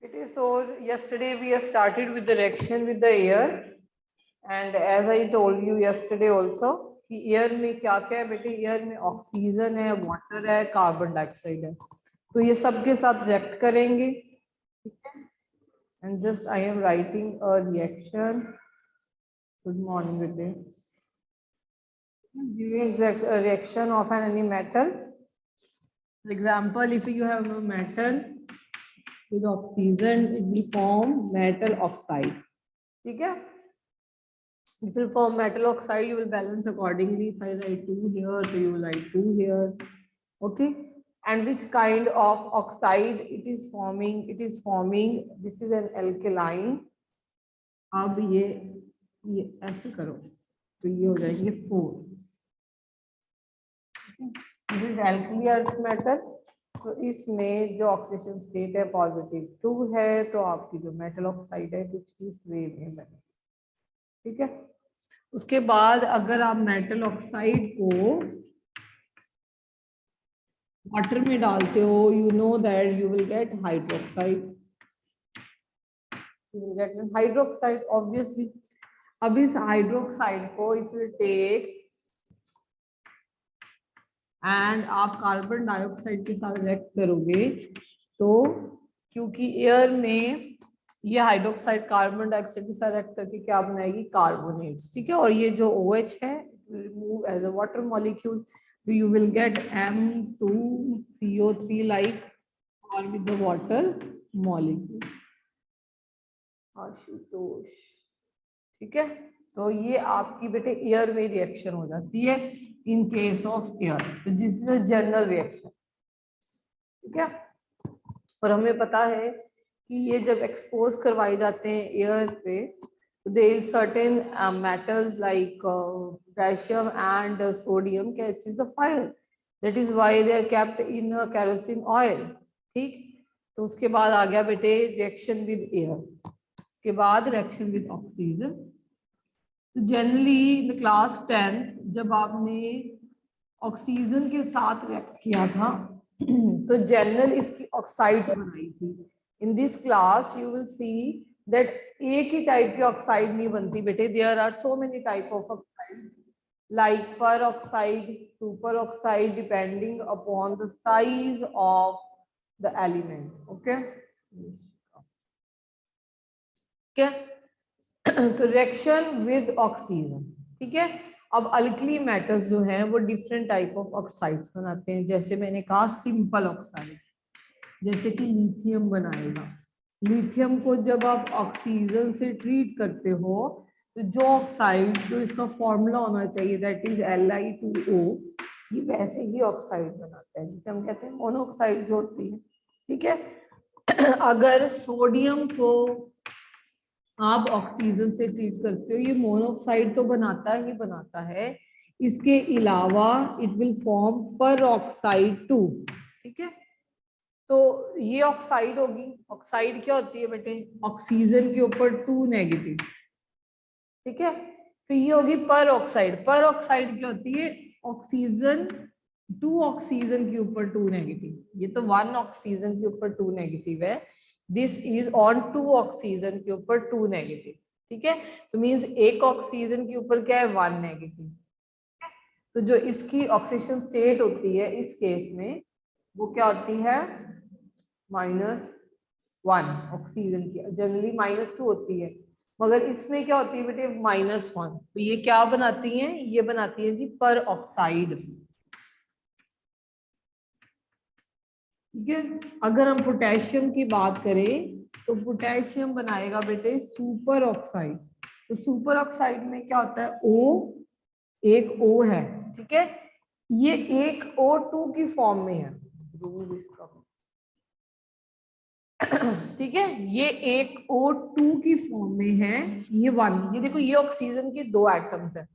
So yesterday we have started with the reaction with the air, and as I told you yesterday also कि air में क्या क्या है बेटे, air में ऑक्सीजन है, वाटर है, कार्बन डाइऑक्साइड है, तो ये सब के साथ रिएक्ट करेंगे. And just I am writing a reaction. Good morning बेटे. Giving a reaction of any metal. For example, if you have a metal with oxygen, it will form metal oxide. ठीक है? It will form metal oxide. You will balance accordingly. If I write 2 here, so you will write 2 here. Okay. And which kind of oxide it is forming? It is forming. This is an alkaline. अब ये ऐसे करो तो ये हो जाएंगे 4. This is alkali earth metal. तो इसमें जो ऑक्सीडेशन स्टेट है पॉजिटिव 2 है, तो आपकी जो मेटल ऑक्साइड है कुछ इस वे में बने. ठीक है. उसके बाद अगर आप मेटल ऑक्साइड को वाटर में डालते हो, you know that you will gate hydroxide. You will gate hydroxide obviously. अब इस हाइड्रोक्साइड को इफ यू टेक एंड आप कार्बन डाइऑक्साइड के साथ रिएक्ट करोगे, तो क्योंकि एयर में ये हाइड्रोक्साइड कार्बन डाइऑक्साइड के साथ रिएक्ट करके क्या बनाएगी? कार्बोनेट्स. ठीक है. और ये जो OH है remove as a water molecule, तो you will get M2CO3 like और with the water molecule. Ashutosh. ठीक है. तो ये आपकी बेटे एयर में रिएक्शन हो जाती है इन केस ऑफ एयर. तो this is a general reaction. ठीक है. और हमें पता है कि ये जब एक्सपोज करवाए जाते हैं एयर पे, there certain metals like potassium and sodium catches the fire. That is why they are kept in kerosene oil. ठीक. तो उसके बाद आ गया बेटे रिएक्शन विद एयर. के बाद रिएक्शन विद ऑक्सीजन. तो जनरली इन क्लास 10th जब आपने ऑक्सीजन के साथ रिएक्ट किया था तो जनरल इसकी ऑक्साइड्स बनाई थी. In this class you will see that एक ही टाइप की ऑक्साइड नहीं बनती बेटे. There are so many type of oxides like peroxide, superoxide, depending upon the size of the element. Okay. क्या? तो रिएक्शन विद ऑक्सीजन. ठीक है. अब अल्कली मेटल्स जो हैं वो डिफरेंट टाइप ऑफ ऑक्साइड्स बनाते हैं. जैसे मैंने कहा सिंपल ऑक्साइड, जैसे कि लिथियम बनाएगा. लिथियम को जब आप ऑक्सीजन से ट्रीट करते हो तो जो ऑक्साइड, जो इसका फॉर्मूला होना चाहिए दैट इज Li2O, ये वैसे ही ऑक्साइड बनाता है जिसे हम कहते हैं मोनोऑक्साइड जो होती है. ठीक है. अगर सोडियम को आप ऑक्सीजन से ट्रीट करते हो, ये मोनोऑक्साइड तो बनाता ही बनाता है, इसके अलावा इट विल फॉर्म पर ऑक्साइड 2. ठीक है. तो ये ऑक्साइड होगी. ऑक्साइड क्या होती है बेटे? ऑक्सीजन के ऊपर 2 नेगेटिव. ठीक है. फिर ये होगी पर ऑक्साइड. पर ऑक्साइड क्या होती है? ऑक्सीजन 2 ऑक्सीजन के ऊपर 2 नेगेटिव. ये तो 1 ऑक्सीजन के ऊपर 2 नेगेटिव है. दिस इज ऑन 2 ऑक्सीजन के ऊपर 2 नेगेटिव. ठीक है. तो मींस एक ऑक्सीजन के ऊपर क्या है? 1 नेगेटिव. तो जो इसकी ऑक्सीडेशन स्टेट होती है इस केस में वो क्या होती है? -1 ऑक्सीजन की. जनरली -2 होती है, मगर इसमें क्या होती है बेटे? -1. तो ये क्या बनाती हैं? ये बनाती है जी पर ऑक्साइड. ठीक है. अगर हम पोटेशियम की बात करें तो पोटेशियम बनाएगा बेटे सुपर ऑक्साइड. तो सुपर ऑक्साइड में क्या होता है? O, एक O है. ठीक है. ये एक O2 की फॉर्म में है. ठीक है. ये एक O2 की फॉर्म में है. ये 1. ये देखो, ये ऑक्सीजन के 2 एटम्स है.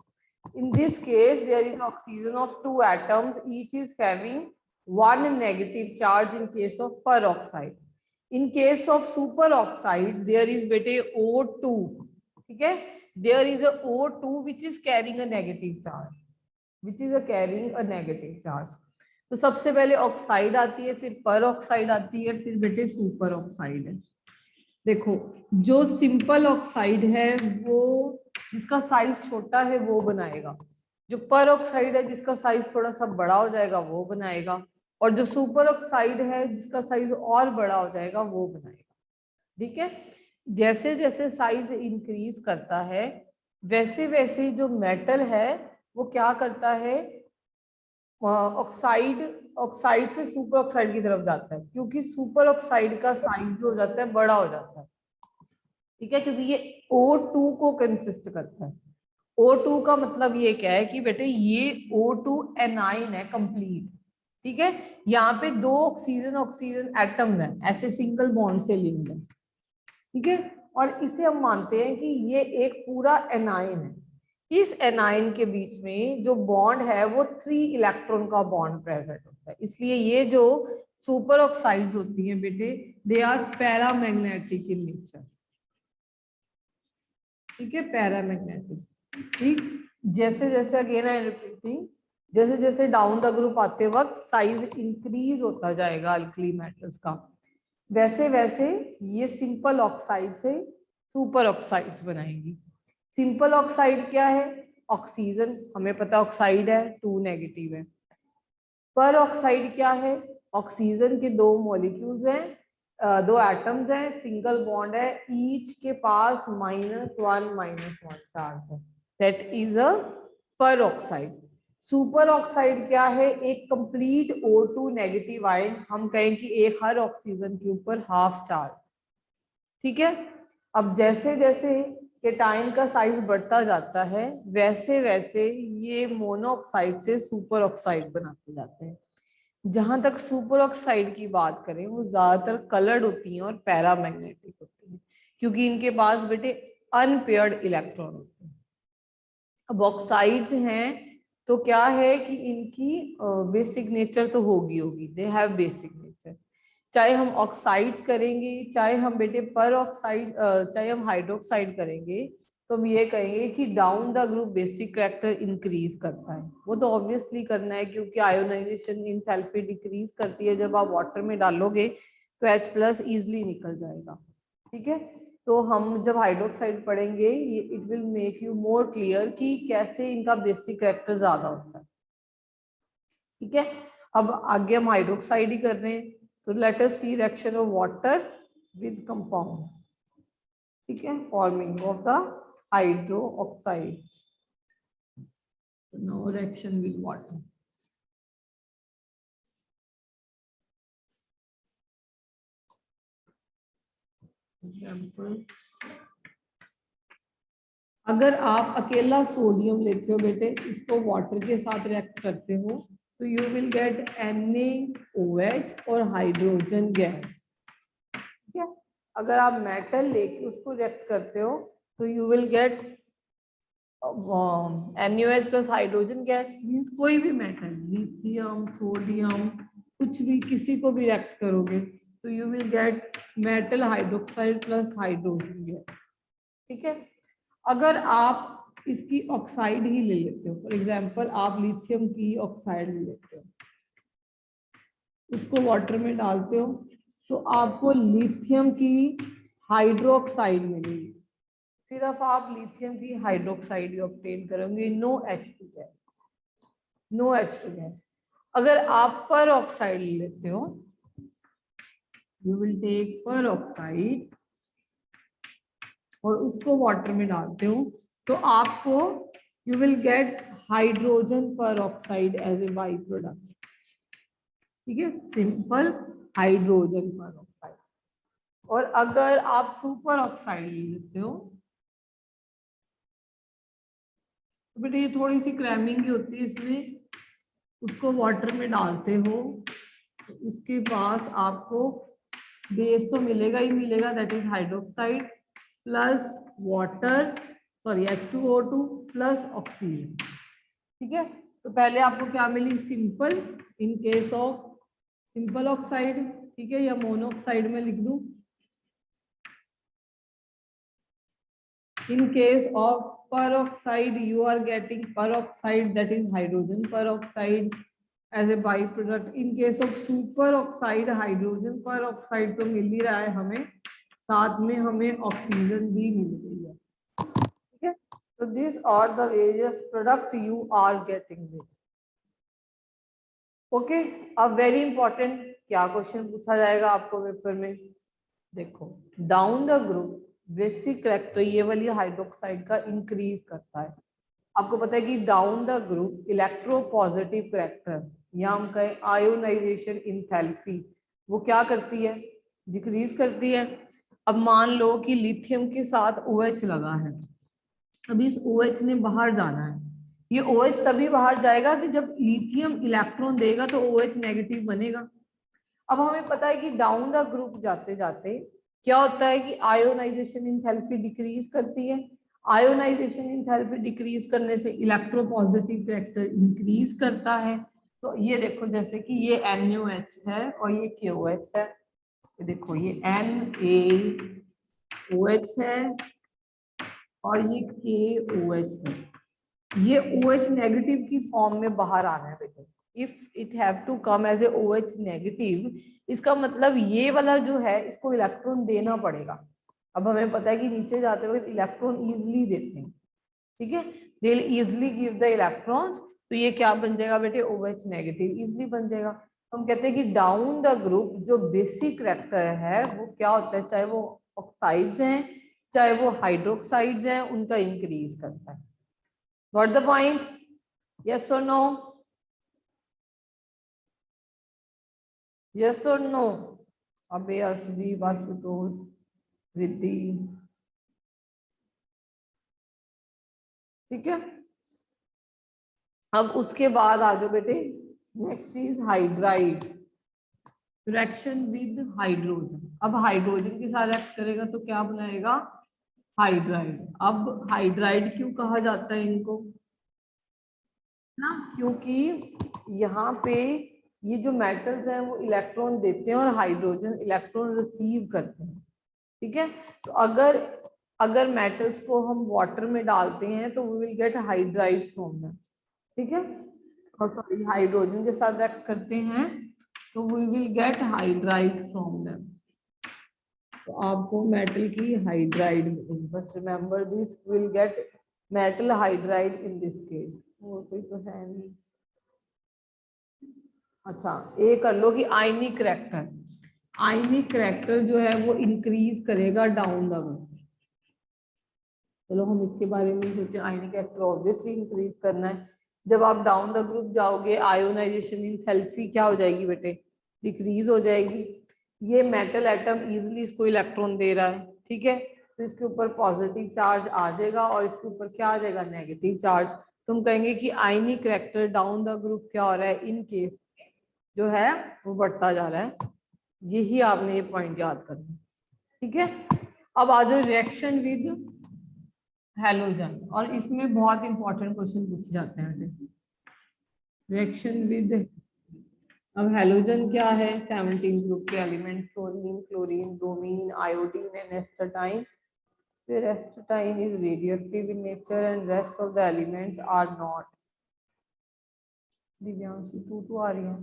In this case there is oxygen of 2 atoms, each is having 1 negative charge in case of peroxide. In case of superoxide, there is बेटे O2. ठीक है. There is a O2 which is carrying a negative charge. Carrying a negative charge. तो सबसे पहले oxide आती है, फिर पर ऑक्साइड आती है, फिर बेटे सुपर ऑक्साइड है. देखो, जो सिंपल ऑक्साइड है वो जिसका साइज छोटा है वो बनाएगा, जो पर ऑक्साइड है जिसका साइज थोड़ा सा बड़ा हो जाएगा वो बनाएगा, और जो सुपर ऑक्साइड है जिसका साइज और बड़ा हो जाएगा वो बनाएगा। ठीक है, जैसे जैसे साइज इंक्रीज करता है वैसे वैसे जो मेटल है वो क्या करता है, ऑक्साइड ऑक्साइड से सुपर ऑक्साइड की तरफ जाता है, क्योंकि सुपर ऑक्साइड का साइज जो हो जाता है बड़ा हो जाता है। ठीक है, क्योंकि ये O2 को कंसिस्ट करता है। O2 का मतलब ये क्या है कि बेटे ये O2 एनाइन है कंप्लीट। ठीक है, यहाँ पे 2 ऑक्सीजन ऑक्सीजन एटम है, ऐसे सिंगल बॉन्ड से लिंक्ड है। ठीक है, और इसे हम मानते हैं कि ये एक पूरा एनाइन है। इस एनाइन के बीच में जो बॉन्ड है वो 3 इलेक्ट्रॉन का बॉन्ड प्रेजेंट होता है, इसलिए ये जो सुपर ऑक्साइड्स होती हैं बेटे they are paramagnetic in nature. ठीक है, पैरामैग्नेटिक। ठीक, जैसे जैसे अगेन आई रिपीटिंग, जैसे जैसे डाउन द ग्रुप आते वक्त साइज इंक्रीज होता जाएगा अल्कली मेटल्स का, वैसे वैसे ये सिंपल ऑक्साइड से सुपर ऑक्साइड्स बनाएंगी। सिंपल ऑक्साइड क्या है, ऑक्सीजन हमें पता ऑक्साइड है 2 नेगेटिव है। पर ऑक्साइड क्या है, ऑक्सीजन के 2 मॉलिक्यूल्स हैं, 2 एटम्स हैं, सिंगल बॉन्ड है, ईच के पास -1 चार्ज है, दैट इज अ पर ऑक्साइड। सुपर ऑक्साइड क्या है, एक कंप्लीट O2 नेगेटिव आयन, हम कहें कि एक हर ऑक्सीजन के ऊपर हाफ चार्ज। ठीक है, अब जैसे जैसे केटाइन का साइज बढ़ता जाता है वैसे वैसे ये मोनोऑक्साइड से सुपर ऑक्साइड बनाते जाते हैं। जहां तक सुपर ऑक्साइड की बात करें वो ज्यादातर कलर्ड होती हैं और पैरामैग्नेटिक होती हैं, क्योंकि इनके पास बेटे अनपेयर्ड इलेक्ट्रॉन होते हैं। अब ऑक्साइड्स हैं तो क्या है कि इनकी बेसिक नेचर तो होगी, दे हैव बेसिक नेचर। चाहे हम ऑक्साइड्स करेंगे, चाहे हम बेटे पर ऑक्साइड, चाहे हम हाइड्रोक्साइड करेंगे, तो हम ये कहेंगे कि down the group basic character increase करता है। वो तो ऑब्वियसली करना है, क्योंकि आयोनाइजेशन इन सल्फेट डिक्रीज करती है, जब आप वाटर में डालोगे तो H+ इजिली निकल जाएगा। ठीक है, तो हम जब हाइड्रोक्साइड पढ़ेंगे ये it will make you more clear कि कैसे इनका बेसिक कैरेक्टर ज्यादा होता है। ठीक है, अब आगे हम हाइड्रोक्साइड ही कर रहे हैं, तो let us see reaction of water with compound. ठीक है, forming of the hydro oxides. Now reaction with water. Example, अगर आप अकेला सोडियम लेते हो बेटे, इसको वाटर के साथ रिएक्ट करते हो तो यू विल गेट NaOH और हाइड्रोजन गैस। ठीक है, अगर आप मेटल लेके उसको रिएक्ट करते हो तो you will gate NaOH plus hydrogen gas, means कोई भी मेटल, लिथियम सोडियम कुछ भी, किसी को भी रिएक्ट करोगे तो you will get metal hydroxide plus hydrogen gas. ठीक है, अगर आप इसकी ऑक्साइड ही ले लेते हो, फॉर एग्जांपल आप लिथियम की ऑक्साइड ले लेते हो, उसको वाटर में डालते हो तो आपको लिथियम की हाइड्रोक्साइड मिलेगी। सिर्फ आप लिथियम की हाइड्रोक्साइड ही ऑब्टेन करोगे, no H2 gas, no H2 gas. अगर आप पर ऑक्साइड ले लेते हो, you will take peroxide और उसको वाटर में डालते हो तो आपको you will get hydrogen peroxide as a by product. ठीक है, सिंपल हाइड्रोजन पर ऑक्साइड। और अगर आप सुपर ऑक्साइड ले लेते हो तो बेटे ये थोड़ी सी क्रैमिंग ही होती है, इसलिए उसको वाटर में डालते हो तो इसके पास आपको बेस तो मिलेगा ही मिलेगा, that is hydroxide plus water, sorry H2O2 plus oxygen. ठीक है, तो पहले आपको क्या मिली, simple, in case of simple oxide. ठीक है, या मोनोऑक्साइड में लिख दूं, in case of peroxide you are getting peroxide, that is hydrogen peroxide as a byproduct. In case of superoxide hydrogen peroxide तो मिल ही रहा है हमें साथ में हमें ऑक्सीजन भी मिल रही है, ठीक है। तो this are the various product you are getting with, okay. अब वेरी इंपॉर्टेंट क्या क्वेश्चन पूछा जाएगा आपको पेपर में, देखो down the group basic character ये वाली हाइड्रोक्साइड का इंक्रीज करता है। आपको पता है कि down the group electropositive character या हम कहें आयोनाइजेशन इंथैल्पी वो क्या करती है, डिक्रीज करती है। अब मान लो कि लिथियम के साथ OH लगा है, अभी इस OH ने बाहर जाना है, ये OH तभी बाहर जाएगा कि जब लिथियम इलेक्ट्रॉन देगा तो OH नेगेटिव बनेगा। अब हमें पता है कि डाउन द ग्रुप जाते जाते क्या होता है कि आयोनाइजेशन एंथैल्पी डिक्रीज करती है। आयोनाइजेशन एंथैल्पी डिक्रीज करने से इलेक्ट्रोपॉजिटिव करैक्टर इंक्रीज करता है। तो ये देखो जैसे कि ये NaOH है और ये KOH है, ये देखो ये NaOH है और ये KOH है। ये OH नेगेटिव की फॉर्म में बाहर आना है बेटे, if it have to come as a OH negative, इसका मतलब ये वाला जो है इसको इलेक्ट्रॉन देना पड़ेगा। अब हमें पता है कि नीचे जाते हुए इलेक्ट्रॉन इजिली देते हैं, ठीक है, they will easily give the electrons. तो ये क्या बन जाएगा बेटे, OH नेगेटिव इजिली बन जाएगा। तो हम कहते हैं कि डाउन द ग्रुप जो बेसिक करैक्टर है वो क्या होता है, चाहे वो ऑक्साइड्स हैं चाहे वो हाइड्रोक्साइड्स हैं, उनका इंक्रीज करता है। Got the point? Yes or no? Yes or no? अबे अर्शदीप, आशुतोष, रिद्धि, ठीक है। अब उसके बाद आ जाओ बेटे, next is hydrides, reaction with hydrogen. अब हाइड्रोजन के साथ रिएक्ट करेगा तो क्या बनाएगा, हाइड्राइड। अब हाइड्राइड क्यों कहा जाता है इनको ना, क्योंकि यहाँ पे ये जो मेटल्स हैं वो इलेक्ट्रॉन देते हैं और हाइड्रोजन इलेक्ट्रॉन रिसीव करते हैं, ठीक है। तो अगर मेटल्स को हम वाटर में डालते हैं तो we will get hydrides from them, ठीक है। और सॉरी हाइड्रोजन के साथ रिएक्ट करते हैं तो we will get hydrides from them. तो आपको मेटल की हाइड्राइड मिलेगी, बस remember this, will get metal hydride in this case. और कोई तो है नहीं। अच्छा ये कर लो कि आयनिक करैक्टर, आयनिक करैक्टर जो है वो इंक्रीज करेगा डाउन द ग्रुप। चलो हम इसके बारे में सोचे, आयनिक करैक्टर ऑब्वियसली इंक्रीज करना है। जब आप डाउन द ग्रुप जाओगे आयोनाइजेशन एंथैल्पी क्या हो जाएगी बेटे, डिक्रीज हो जाएगी। ये मेटल एटम इजिली इसको इलेक्ट्रॉन दे रहा है, ठीक है, तो इसके ऊपर पॉजिटिव चार्ज आ जाएगा और इसके ऊपर क्या आ जाएगा, नेगेटिव चार्ज। तुम कहेंगे कि आयनिक करैक्टर डाउन द ग्रुप क्या हो रहा है, इन केस जो है वो बढ़ता जा रहा है। यही आपने ये पॉइंट याद करना, ठीक है। अब आ जाओ रिएक्शन विद हैलोजन, और इसमें बहुत इंपॉर्टेंट क्वेश्चन पूछे जाते हैं रिएक्शन विद। अब हैलोजन क्या है, 17 ग्रुप के element, fluorine, chlorine, bromine, iodine and astatine. फिर astatine is radioactive in nature and rest of the elements are not. Divyanshi तू आ रही है,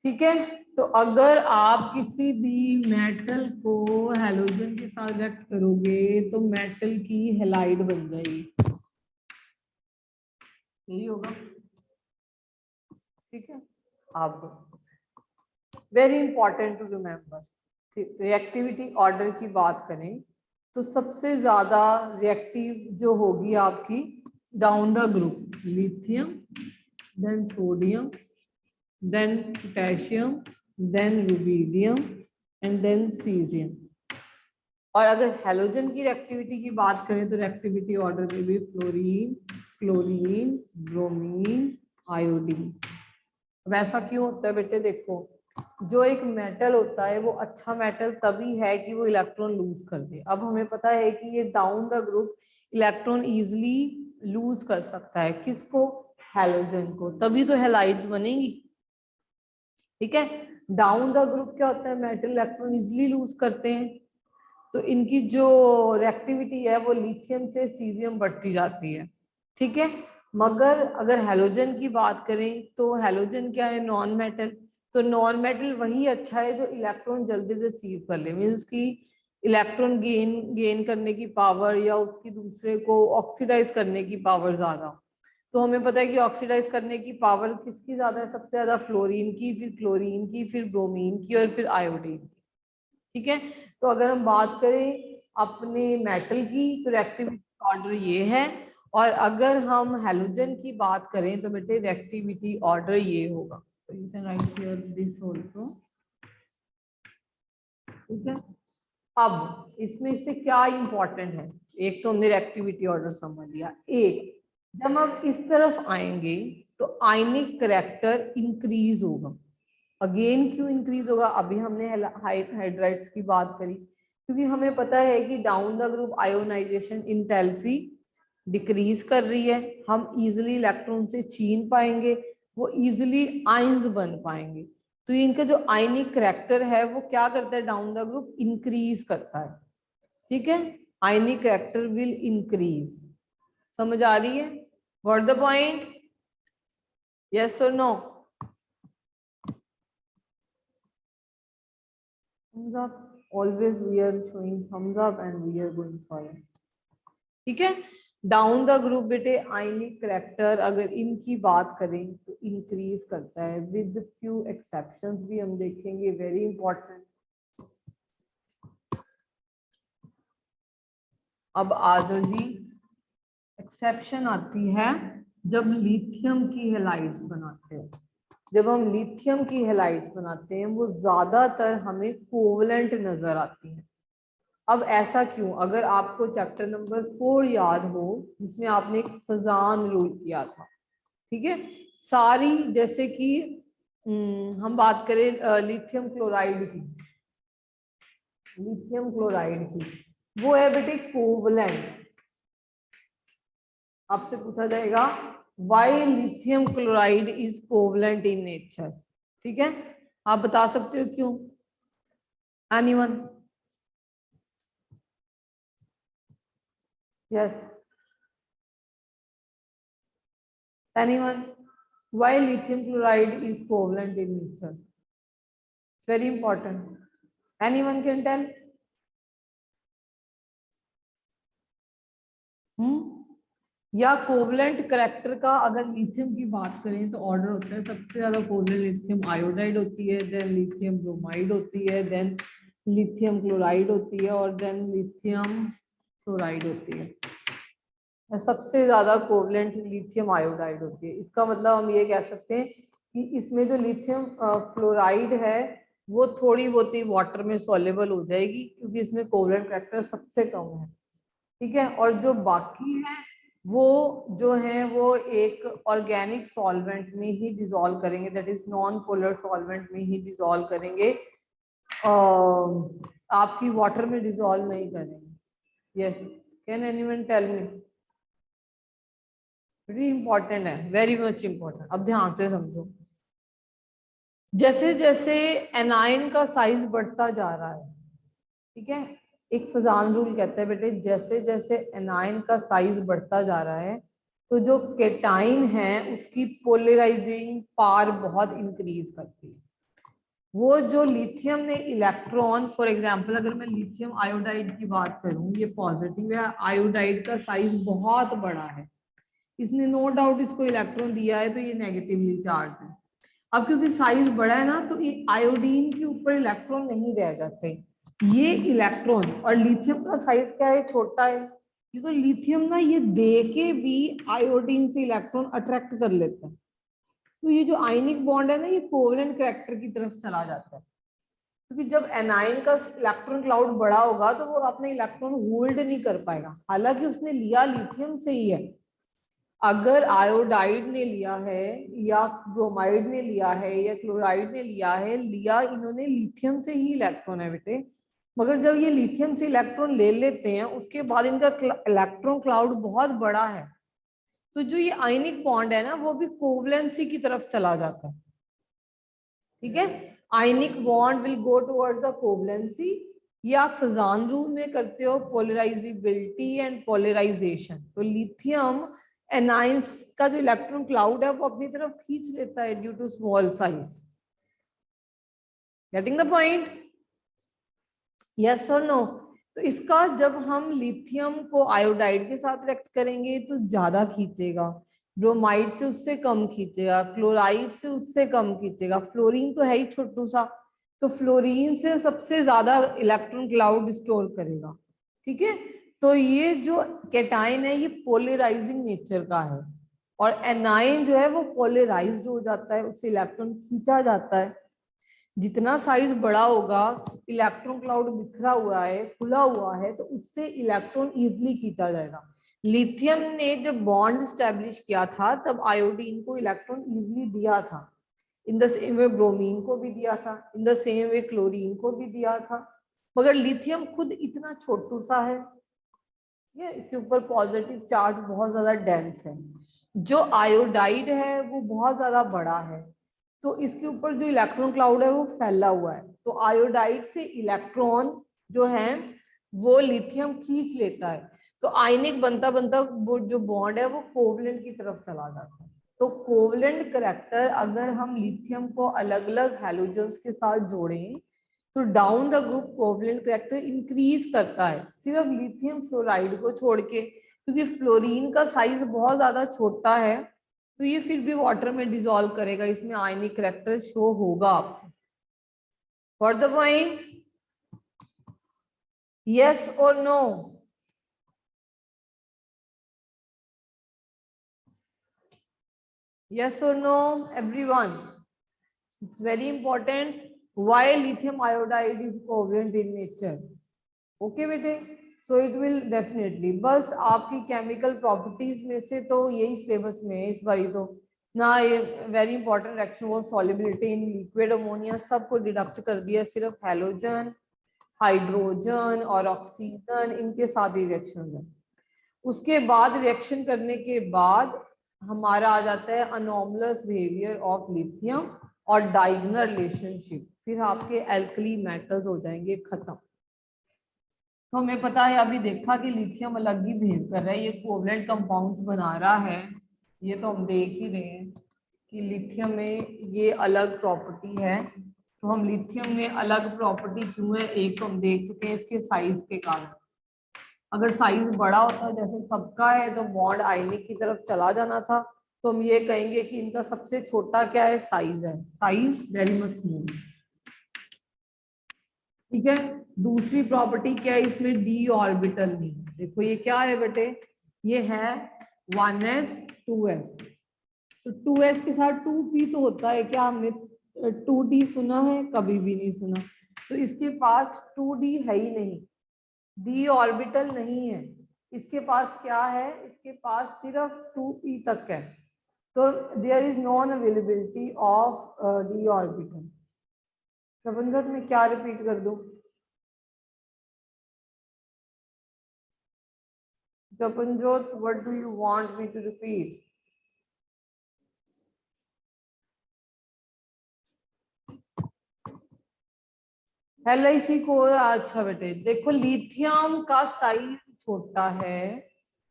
ठीक है। तो अगर आप किसी भी मेटल को हैलोजन के साथ रिएक्ट करोगे तो मेटल की हैलाइड बन जाएगी, यही होगा, ठीक है। अब very important to remember, reactivity order की बात करें तो सबसे ज्यादा रिएक्टिव जो होगी आपकी down the group, lithium, then sodium, then potassium, then rubidium and then caesium. और अगर हैलोजन की रिएक्टिविटी की बात करें तो रिएक्टिविटी ऑर्डर में भी फ्लोरीन, क्लोरीन, ब्रोमीन, आयोडीन। वैसा क्यों होता है बेटे, देखो जो एक मेटल होता है वो अच्छा मेटल तभी है कि वो इलेक्ट्रॉन लूज कर दे। अब हमें पता है कि ये down the group electron easily lose कर सकता है, किसको, हैलोजन को, तभी तो हैलाइड्स बनेंगी, ठीक है। डाउन द ग्रुप क्या होता है, मेटल इलेक्ट्रॉन इजिली लूज करते हैं, तो इनकी जो रिएक्टिविटी है वो लिथियम से सीजियम बढ़ती जाती है, ठीक है। मगर अगर हैलोजन की बात करें तो हैलोजन क्या है, नॉन मेटल। तो नॉन मेटल वही अच्छा है जो इलेक्ट्रॉन जल्दी रिसीव कर ले, मीन्स की इलेक्ट्रॉन गेन करने की पावर या उसकी दूसरे को ऑक्सीडाइज करने की पावर ज्यादा। तो हमें पता है कि ऑक्सीडाइज करने की पावर किसकी ज्यादा है, सबसे ज्यादा फ्लोरीन की, फिर क्लोरीन की, फिर ब्रोमीन की और फिर आयोडीन की। ठीक है, तो अगर हम बात करें अपने मेटल की तो रिएक्टिविटी ऑर्डर ये है, और अगर हम हैलोजन की बात करें तो बेटे रिएक्टिविटी ऑर्डर ये होगा। तो you can write here this also. ठीक है, अब इसमें से क्या इंपॉर्टेंट है, एक तो हमने रिएक्टिविटी ऑर्डर समझ लिया। एक, जब हम इस तरफ आएंगे तो आयनिक करैक्टर इंक्रीज होगा। अगेन क्यों इंक्रीज होगा, अभी हमने हाइड्राइड्स की बात करी, क्योंकि हमें पता है कि down the group ionization enthalpy decrease कर रही है, हम इजिली इलेक्ट्रॉन से छीन पाएंगे, वो इजिली आयंस बन पाएंगे। तो इनका जो आयनिक करैक्टर है वो क्या करता है, डाउन द ग्रुप इंक्रीज करता है। ठीक है, आयनिक करैक्टर विल इंक्रीज। समझ आ रही है, व्हाट द पॉइंट, यस और no? thumbs up, always we are showing thumbs up and we are going forward. ठीक है, डाउन द ग्रुप बेटे आयनिक करैक्टर अगर इनकी बात करें तो इंक्रीज करता है, विद फ्यू एक्सेप्शंस भी हम देखेंगे, वेरी इंपॉर्टेंट। अब आ जाओ जी, एक्सेप्शन आती है जब लिथियम की हैलाइड्स बनाते हैं। जब हम लिथियम की हैलाइड्स बनाते हैं वो ज्यादातर हमें कोवलेंट नजर आती हैं। अब ऐसा क्यों, अगर आपको चैप्टर नंबर 4 याद हो जिसमें आपने एक फजान रूल किया था, ठीक है, सारी जैसे कि हम बात करें लिथियम क्लोराइड की, लिथियम क्लोराइड की, वो है बेटे कोवलेंट। आपसे पूछा जाएगा why lithium chloride is covalent in nature. ठीक है, आप बता सकते हो क्यों? Anyone? Yes, anyone? Why lithium chloride is covalent in nature? It's very important. Anyone can tell? या कोवलेंट करैक्टर का अगर लिथियम की बात करें तो ऑर्डर होता है, सबसे ज्यादा कोवलेंट लिथियम आयोडाइड होती है, देन लिथियम ब्रोमाइड होती है, देन लिथियम क्लोराइड होती है, और देन लिथियम क्लोराइड होती है। सबसे ज्यादा कोवलेंट लिथियम आयोडाइड होती है। इसका मतलब हम ये कह सकते हैं कि इसमें जो लिथियम फ्लोराइड है वो थोड़ी बहुत ही वाटर में सॉल्युबल हो जाएगी, क्योंकि इसमें कोवलेंट फैक्टर सबसे कम है। ठीक है, और जो बाकी है वो जो है वो एक ऑर्गेनिक सॉल्वेंट में ही डिसॉल्व करेंगे, that is non polar solvent में ही डिसॉल्व करेंगे, आपकी वाटर में डिसॉल्व नहीं करेंगे। Yes, can anyone tell me? Very important है, वेरी मच इंपॉर्टेंट। अब ध्यान से समझो, जैसे जैसे एनायन का साइज बढ़ता जा रहा है, ठीक है, एक फजान रूल कहता है बेटे जैसे जैसे एनायन का साइज बढ़ता जा रहा है तो जो केटाइन है उसकी पोलराइजिंग पावर बहुत इंक्रीज करती है। वो जो लिथियम ने इलेक्ट्रॉन, फॉर एग्जांपल अगर मैं लिथियम आयोडाइड की बात करूं, ये पॉजिटिव है, आयोडाइड का साइज बहुत बड़ा है, इसने नो डाउट इसको इलेक्ट्रॉन दिया है तो ये नेगेटिवली चार्ज है। अब क्योंकि साइज बड़ा है ना तो ये आयोडीन के ऊपर इलेक्ट्रॉन नहीं रह जाते, ये इलेक्ट्रॉन, और लिथियम का साइज क्या है, छोटा है, ये तो लिथियम ना ये दे के भी आयोडीन से इलेक्ट्रॉन अट्रैक्ट कर लेता है। तो ये जो आयनिक बॉन्ड है ना ये कोवलेंट कैरेक्टर की तरफ चला जाता है, क्योंकि जब एनाइन का इलेक्ट्रॉन क्लाउड बड़ा होगा तो वो अपने इलेक्ट्रॉन होल्ड नहीं कर पाएगा, हालांकि उसने लिया लिथियम से ही है। अगर आयोडाइड ने लिया है या ब्रोमाइड ने लिया है या क्लोराइड ने लिया है, लिया इन्होंने लिथियम से ही इलेक्ट्रॉन है बेटे, मगर जब ये लिथियम से इलेक्ट्रॉन ले लेते हैं उसके बाद इनका इलेक्ट्रॉन क्लाउड बहुत बड़ा है, तो जो ये आयनिक बॉन्ड है ना वो भी कोवलेंसी की तरफ चला जाता है। ठीक है, ionic bond will go towards the covalency, या फजान रूल में करते हो पोलराइजिबिलिटी एंड पोलराइजेशन। तो लिथियम एनाइंस का जो इलेक्ट्रॉन क्लाउड है वो अपनी तरफ खींच लेता है due to small size. Getting the point? Yes और नो? तो इसका जब हम लिथियम को आयोडाइड के साथ रिएक्ट करेंगे तो ज्यादा खींचेगा, ब्रोमाइड से उससे कम खींचेगा, क्लोराइड से उससे कम खींचेगा, फ्लोरीन तो है ही छोटू सा, तो फ्लोरीन से सबसे ज्यादा इलेक्ट्रॉन क्लाउड स्टोर करेगा। ठीक है, तो ये जो कैटायन है ये पोलराइजिंग नेचर का है, और एनाइन जो है वो पोलराइज्ड हो जाता है, उससे इलेक्ट्रॉन खींचा जाता है। जितना साइज बड़ा होगा, इलेक्ट्रॉन क्लाउड बिखरा हुआ है, खुला हुआ है, तो उससे इलेक्ट्रॉन इजीली खींचा जाएगा। लिथियम ने जब बॉन्ड स्टैब्लिश किया था तब आयोडीन को इलेक्ट्रॉन इजीली दिया था, in the same way bromine को भी दिया था, in the same way chlorine को भी दिया था, मगर लिथियम खुद इतना छोटू सा है, ये इसके ऊपर पॉजिटिव चार्ज बहुत ज्यादा डेंस है। जो आयोडाइड है वो बहुत ज्यादा बड़ा है, तो इसके ऊपर जो इलेक्ट्रॉन क्लाउड है वो फैला हुआ है, तो आयोडाइड से इलेक्ट्रॉन जो है वो लिथियम खींच लेता है, तो आयनिक बनता बनता वो जो बॉन्ड है वो कोवलेंट की तरफ चला जाता है। तो कोवलेंट करैक्टर अगर हम लिथियम को अलग अलग हैलोजेंस के साथ जोड़ें तो down the group covalent character increase करता है, सिर्फ लिथियम फ्लोराइड को छोड़ के, क्योंकि फ्लोरीन का साइज बहुत ज्यादा छोटा है, तो ये फिर भी वाटर में डिसॉल्व करेगा, इसमें आयनिक करैक्टर शो होगा आपको। फॉर द पॉइंट, यस और no? Yes or no, everyone? It's very important. Why lithium iodide is covalent in nature? Okay, बेटे? So it will definitely. बस आपकी केमिकल प्रॉपर्टीज में से तो यही सिलेबस में है इस बारी तो ना, ये वेरी इंपॉर्टेंट रिएक्शन वो सॉल्युबिलिटी इन लिक्विड अमोनिया सबको डिडक्ट कर दिया, सिर्फ हैलोजन, हाइड्रोजन और ऑक्सीजन इनके साथ ही रिएक्शन है। उसके बाद रिएक्शन करने के बाद हमारा आ जाता है अनोमलस बिहेवियर ऑफ लिथियम और डायगोनल रिलेशनशिप, फिर आपके एल्कली मेटल्स हो जाएंगे खत्म। तो हमें पता है, अभी देखा कि लिथियम अलग ही बिहेव कर रहा है, ये कोवलेंट कंपाउंड्स बना रहा है, ये तो हम देख ही रहे हैं कि लिथियम में ये अलग प्रॉपर्टी है। तो हम लिथियम में अलग प्रॉपर्टी क्यों है, एक तो हम देख चुके हैं इसके साइज के कारण। अगर साइज बड़ा होता जैसे सबका है तो बॉन्ड आयनिक की तरफ चला जाना था, तो हम ये कहेंगे कि इनका सबसे छोटा क्या है, साइज है, साइज वेरी मच स्मॉल। ठीक है, दूसरी प्रॉपर्टी क्या है इसमें, डी ऑर्बिटल नहीं। देखो ये क्या है बेटे, ये है 1s 2s, तो 2s के साथ 2p तो होता है क्या, हमने 2d सुना है, कभी भी नहीं सुना, तो इसके पास 2d है ही नहीं, डी ऑर्बिटल नहीं है, इसके पास क्या है, इसके पास सिर्फ 2p तक है, तो there is non availability of d orbital. प्रबंधक में क्या रिपीट कर दूं, Japanjot, what do you want me to repeat? LIC को, अच्छा बेटे देखो लिथियम का साइज छोटा है,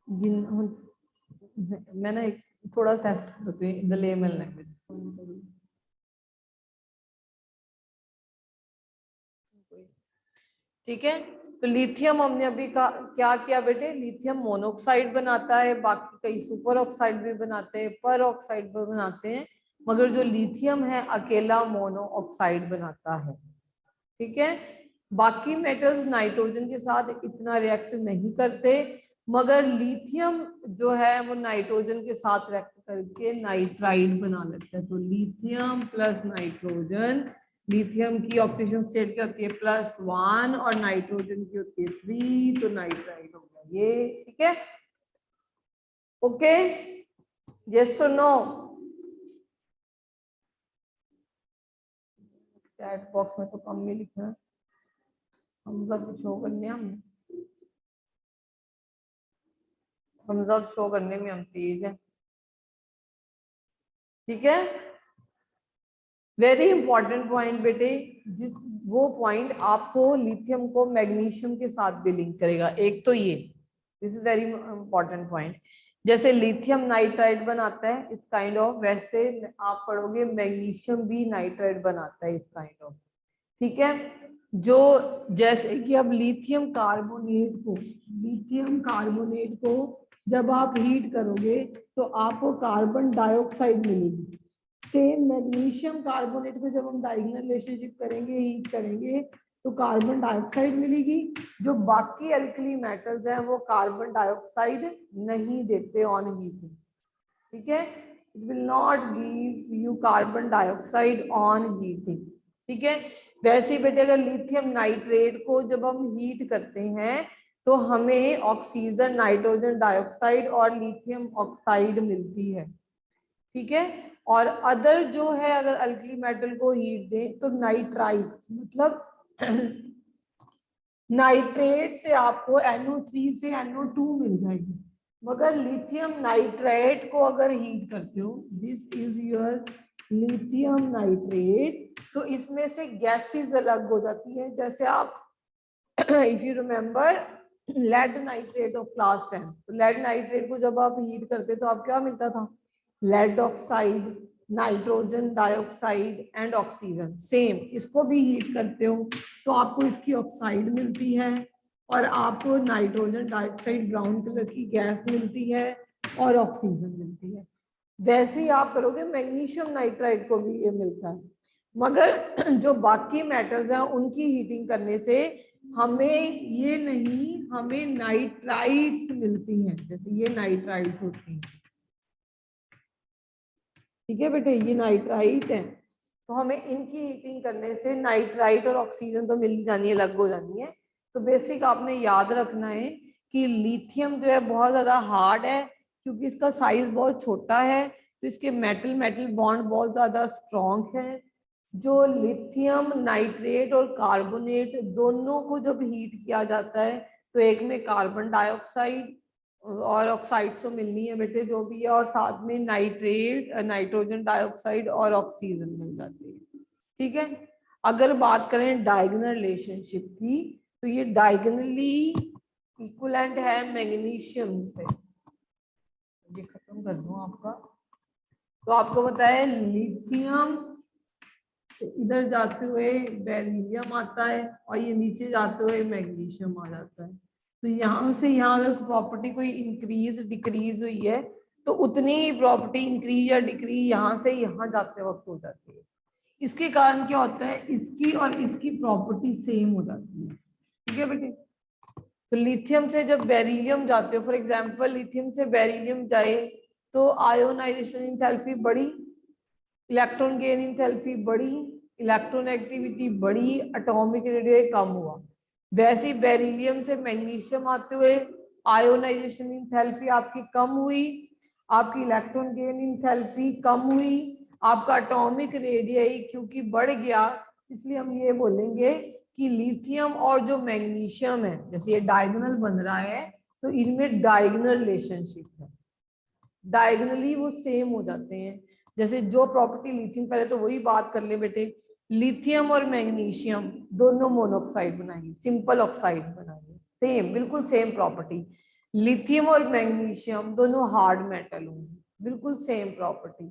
मैं ना एक थोड़ा सा द लेमन लैंग्वेज, ठीक है। तो लिथियम हमने अभी क्या किया बेटे, लिथियम मोनोऑक्साइड बनाता है, बाकी कई सुपर ऑक्साइड भी बनाते हैं, पर ऑक्साइड भी बनाते हैं, मगर जो लिथियम है अकेला मोनो ऑक्साइड बनाता है। ठीक है, बाकी मेटल्स नाइट्रोजन के साथ इतना रिएक्ट नहीं करते, मगर लिथियम जो है वो नाइट्रोजन के साथ रिएक्ट करके नाइट्राइड बना लेता है। तो लिथियम प्लस नाइट्रोजन, लिथियम की ऑक्सीजन स्टेट क्या होती है +1 और नाइट्रोजन की होती है 3, तो नाइट्राइड हो गया ये। ठीक है, ओके, यस और नो? चैट बॉक्स में तो कम में लिखना, हम सब शो करने शो करने में हम तेज है। ठीक है, वेरी इंपॉर्टेंट पॉइंट बेटे, जिस वो पॉइंट आपको लिथियम को मैग्नीशियम के साथ भी लिंक करेगा, एक तो ये, this is very important point. जैसे लिथियम नाइट्राइड बनाता है इस काइंड ऑफ, वैसे आप पढ़ोगे मैग्नीशियम भी नाइट्राइड बनाता है इस काइंड ऑफ। ठीक है, जो जैसे कि अब लिथियम कार्बोनेट को जब आप हीट करोगे तो आपको कार्बन डाइऑक्साइड मिलेगी। सेम मैग्नीशियम कार्बोनेट को जब हम डायगोनल रिलेशनशिप करेंगे, हीट करेंगे, तो कार्बन डाइऑक्साइड मिलेगी। जो बाकी अल्कली मेटल्स हैं वो कार्बन डाइऑक्साइड नहीं देते ऑन हीटिंग। ठीक है, it will not give you carbon dioxide on heating. ठीक है, वैसे ही बेटे अगर लिथियम नाइट्रेट को जब हम हीट करते हैं तो हमें ऑक्सीजन, नाइट्रोजन डाइऑक्साइड और लिथियम ऑक्साइड मिलती है। ठीक है, और अदर जो है अगर अल्कली मेटल को हीट दें तो नाइट्राइट मतलब नाइट्रेट से आपको NO3 से NO2 मिल जाएगी। मगर लिथियम नाइट्रेट को अगर हीट करते हो, this is your lithium nitrate, तो इसमें से गैसेस अलग हो जाती है। जैसे आप if you remember lead nitrate of class 10, तो लेड नाइट्रेट को जब आप हीट करते तो आप क्या मिलता था? Lead oxide, nitrogen dioxide and oxygen. Same इसको भी हीट करते हो तो आपको इसकी ऑक्साइड मिलती है और आपको नाइट्रोजन डाइऑक्साइड ब्राउन कलर की गैस मिलती है और ऑक्सीजन मिलती है। वैसे ही आप करोगे मैग्नीशियम नाइट्राइड को भी ये मिलता है। मगर जो बाकी मेटल्स हैं उनकी हीटिंग करने से हमें ये नहीं, हमें नाइट्राइड्स मिलती हैं। जैसे ये नाइट्राइड्स होती हैं। ठीक है बेटे, ये नाइट्राइट है, तो हमें इनकी हीटिंग करने से नाइट्राइट और ऑक्सीजन तो मिल जानी है, अलग हो जानी है। तो बेसिक आपने याद रखना है कि लिथियम जो है बहुत ज्यादा हार्ड है, क्योंकि इसका साइज बहुत छोटा है, तो इसके मेटल मेटल बॉन्ड बहुत ज्यादा स्ट्रॉन्ग है। जो लिथियम नाइट्रेट और कार्बोनेट दोनों को जब हीट किया जाता है तो एक में कार्बन डाइऑक्साइड और ऑक्साइड्स तो मिलनी है बेटे जो भी है, और साथ में नाइट्रेट, नाइट्रोजन डाइऑक्साइड और ऑक्सीजन मिल जाती है। ठीक है, अगर बात करें डायगोनल रिलेशनशिप की, तो ये डायगोनली इक्विवेलेंट है मैग्नीशियम से। ये खत्म कर दूं आपका, तो आपको पता है लिथियम इधर जाते हुए बेरिलियम आता है और ये नीचे जाते हुए मैग्नीशियम आ जाता है। तो यहाँ से यहाँ अगर प्रॉपर्टी कोई इंक्रीज डिक्रीज हुई है तो उतनी ही प्रॉपर्टी इंक्रीज या डिक्रीज यहाँ से यहाँ जाते वक्त हो जाती है। इसके कारण क्या होता है, इसकी और इसकी प्रॉपर्टी सेम हो जाती है। ठीक है बेटे, तो लिथियम से जब बेरिलियम जाते हो, फॉर एग्जाम्पल लिथियम से बेरिलियम जाए तो आयोनाइजेशन इंथैल्पी बढ़ी, इलेक्ट्रॉन गेन इंथैल्पी बढ़ी, इलेक्ट्रॉन एक्टिविटी बढ़ी, एटॉमिक रेडियस कम हुआ। वैसे ही बेरिलियम से मैग्नीशियम आते हुए आयोनाइजेशन इंथैल्पी आपकी कम हुई, आपकी इलेक्ट्रॉन गेन इंथैल्पी कम हुई, आपका एटॉमिक रेडियस क्योंकि बढ़ गया, इसलिए हम ये बोलेंगे कि लिथियम और जो मैग्नीशियम है, जैसे ये डायगोनल बन रहा है तो इनमें डायगोनल रिलेशनशिप है, डायगोनली वो सेम हो जाते हैं। जैसे जो प्रॉपर्टी लिथियम, पहले तो वही बात कर ले बेटे, लिथियम और मैग्नीशियम दोनों मोनोऑक्साइड बनाएंगे, सिंपल ऑक्साइड बनाएंगे, सेम बिल्कुल सेम प्रॉपर्टी। लिथियम और मैग्नीशियम दोनों हार्ड मेटल होंगे, बिल्कुल सेम प्रॉपर्टी।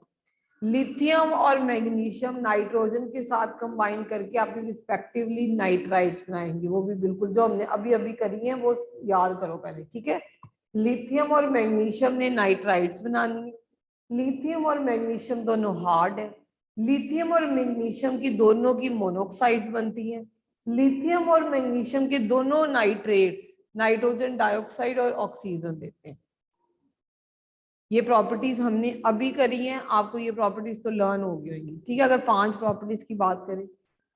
लिथियम और मैग्नीशियम नाइट्रोजन के साथ कंबाइन करके आप रिस्पेक्टिवली नाइट्राइड्स बनाएंगे, वो भी बिल्कुल जो हमने अभी अभी करी है वो याद करो पहले। ठीक है, लिथियम और मैग्नीशियम ने नाइट्राइड्स बनानी है। लिथियम और मैग्नीशियम दोनों हार्ड है, लिथियम और मैग्नीशियम की दोनों की मोनोऑक्साइड्स बनती हैं। लिथियम और मैग्नीशियम के दोनों नाइट्रेट्स नाइट्रोजन डाइऑक्साइड और ऑक्सीजन देते हैं। ये प्रॉपर्टीज हमने अभी करी हैं, आपको ये प्रॉपर्टीज तो लर्न हो गई होंगी। ठीक है, अगर 5 प्रॉपर्टीज की बात करें,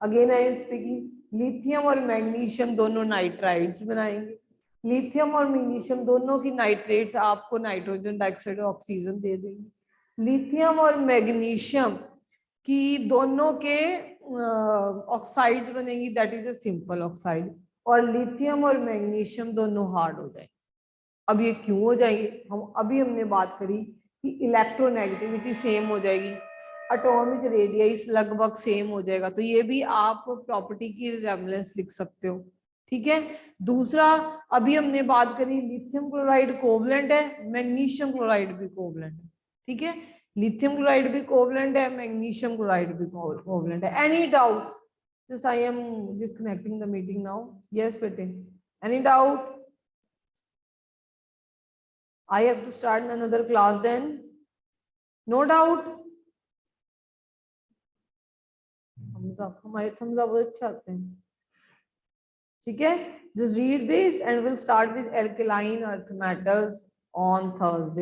again I am speaking, lithium और मैग्नीशियम दोनों नाइट्राइड्स बनाएंगे, लिथियम और मैग्नीशियम दोनों की नाइट्रेट्स आपको नाइट्रोजन डाइऑक्साइड और ऑक्सीजन दे देंगे। लिथियम और मैग्नीशियम की दोनों के ऑक्साइड्स बनेंगी, that is a simple oxide, और लिथियम और मैग्नीशियम दोनों हार्ड हो जाएंगे। अब ये क्यों हो जाएंगे, हमने बात करी कि इलेक्ट्रोनेगेटिविटी सेम हो जाएगी, एटॉमिक रेडियस लगभग सेम हो जाएगा, तो ये भी आप प्रॉपर्टी की रेफरेंस लिख सकते हो। ठीक है। दूसरा, अभी हमने बात करी लिथियम क्लोराइड कोवलेंट है, मैग्नीशियम क्लोराइड भी कोवलेंट है। ठीक है, लिथियम क्लोराइड भी कोवलेंट है, मैग्नीशियम क्लोराइड भी कोवलेंट है। Any doubt? Just I am disconnecting the meeting now. Yes बेटे, any doubt? I have to start another class then. No doubt. Thumbs up. हमारे thumbs up अच्छे आते हैं। ठीक है, just read this and we'll start with alkaline earth metals on Thursday.